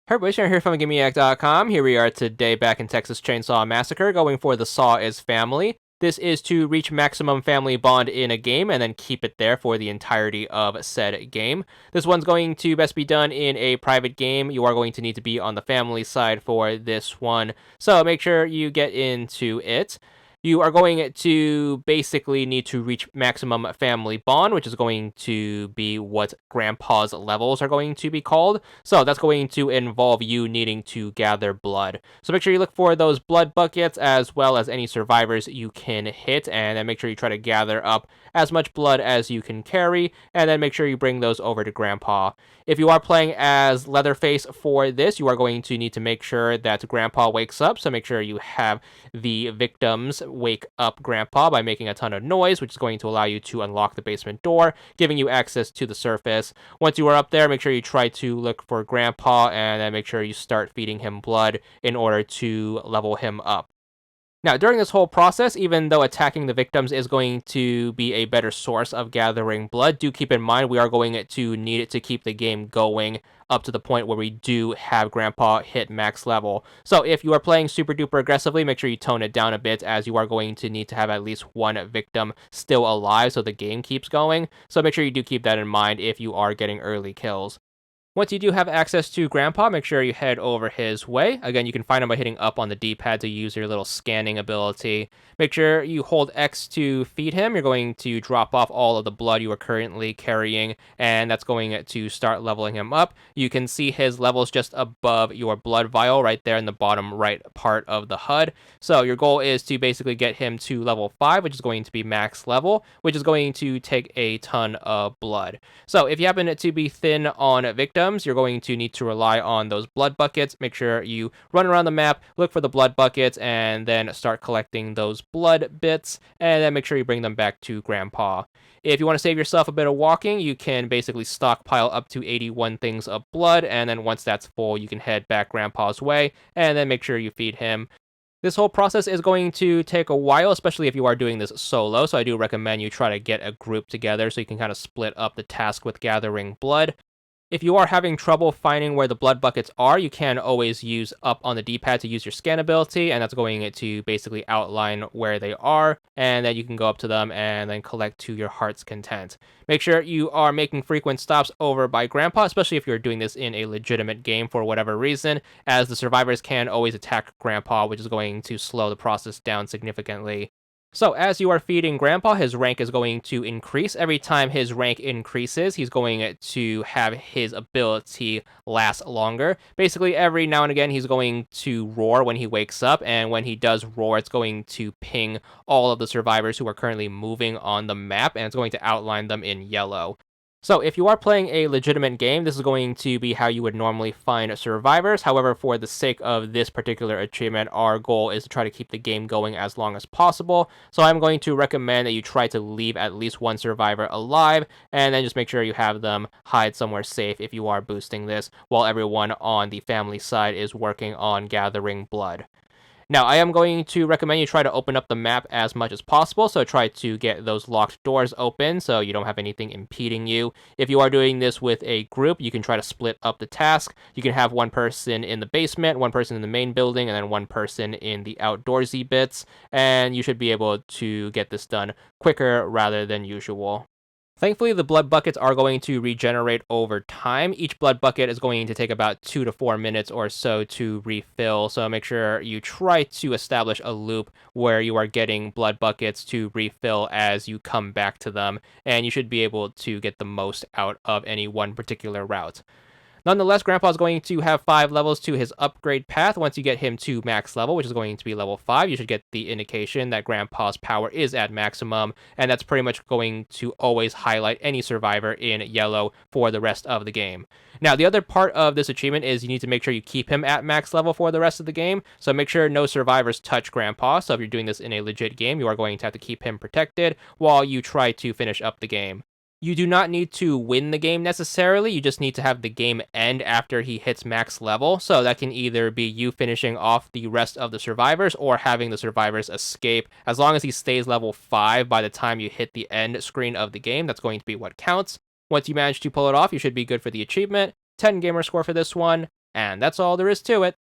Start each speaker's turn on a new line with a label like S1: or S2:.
S1: Hey everybody, Sharon here from VidGamiac.com. Here we are today back in Texas Chainsaw Massacre, going for the Saw is Family. This is to reach maximum family bond in a game and then keep it there for the entirety of said game. This one's going to best be done in a private game. You are going to need to be on the family side for this one, so make sure you get into it. You are going to basically need to reach maximum family bond, which is going to be what Grandpa's levels are going to be called. So that's going to involve you needing to gather blood. So make sure you look for those blood buckets as well as any survivors you can hit, and then make sure you try to gather up as much blood as you can carry, and then make sure you bring those over to Grandpa. If you are playing as Leatherface for this, you are going to need to make sure that Grandpa wakes up, so make sure you have the victims wake up Grandpa by making a ton of noise, which is going to allow you to unlock the basement door, giving you access to the surface. Once you are up there, make sure you try to look for Grandpa, and then make sure you start feeding him blood in order to level him up. Now, during this whole process, even though attacking the victims is going to be a better source of gathering blood, do keep in mind we are going to need it to keep the game going up to the point where we do have Grandpa hit max level. So if you are playing super duper aggressively, make sure you tone it down a bit, as you are going to need to have at least one victim still alive so the game keeps going. So make sure you do keep that in mind if you are getting early kills. Once you do have access to Grandpa, make sure you head over his way. Again, you can find him by hitting up on the D-pad to use your little scanning ability. Make sure you hold X to feed him. You're going to drop off all of the blood you are currently carrying, and that's going to start leveling him up. You can see his levels just above your blood vial right there in the bottom right part of the HUD. So your goal is to basically get him to level 5, which is going to be max level, which is going to take a ton of blood. So if you happen to be thin on victims, you're going to need to rely on those blood buckets. Make sure you run around the map, look for the blood buckets, and then start collecting those blood bits, and then make sure you bring them back to Grandpa. If you want to save yourself a bit of walking, you can basically stockpile up to 81 things of blood, and then once that's full, you can head back Grandpa's way, and then make sure you feed him. This whole process is going to take a while, especially if you are doing this solo, so I do recommend you try to get a group together so you can kind of split up the task with gathering blood. If you are having trouble finding where the blood buckets are, you can always use up on the D-pad to use your scan ability, and that's going to basically outline where they are, and then you can go up to them and then collect to your heart's content. Make sure you are making frequent stops over by Grandpa, especially if you're doing this in a legitimate game for whatever reason, as the survivors can always attack Grandpa, which is going to slow the process down significantly. So as you are feeding Grandpa, his rank is going to increase. Every time his rank increases, he's going to have his ability last longer. Basically, every now and again, he's going to roar when he wakes up, and when he does roar, it's going to ping all of the survivors who are currently moving on the map, and it's going to outline them in yellow. So if you are playing a legitimate game, this is going to be how you would normally find survivors. However, for the sake of this particular achievement, our goal is to try to keep the game going as long as possible. So I'm going to recommend that you try to leave at least one survivor alive, and then just make sure you have them hide somewhere safe if you are boosting this, while everyone on the family side is working on gathering blood. Now, I am going to recommend you try to open up the map as much as possible, so try to get those locked doors open so you don't have anything impeding you. If you are doing this with a group, you can try to split up the task. You can have one person in the basement, one person in the main building, and then one person in the outdoorsy bits, and you should be able to get this done quicker rather than usual. Thankfully, the blood buckets are going to regenerate over time. Each blood bucket is going to take about 2 to 4 minutes or so to refill, so make sure you try to establish a loop where you are getting blood buckets to refill as you come back to them, and you should be able to get the most out of any one particular route. Nonetheless, Grandpa's going to have 5 levels to his upgrade path. Once you get him to max level, which is going to be level 5, you should get the indication that Grandpa's power is at maximum, and that's pretty much going to always highlight any survivor in yellow for the rest of the game. Now, the other part of this achievement is you need to make sure you keep him at max level for the rest of the game, so make sure no survivors touch Grandpa. So if you're doing this in a legit game, you are going to have to keep him protected while you try to finish up the game. You do not need to win the game necessarily, you just need to have the game end after he hits max level, so that can either be you finishing off the rest of the survivors or having the survivors escape. As long as he stays level 5 by the time you hit the end screen of the game, that's going to be what counts. Once you manage to pull it off, you should be good for the achievement. 10 gamer score for this one. And that's all there is to it.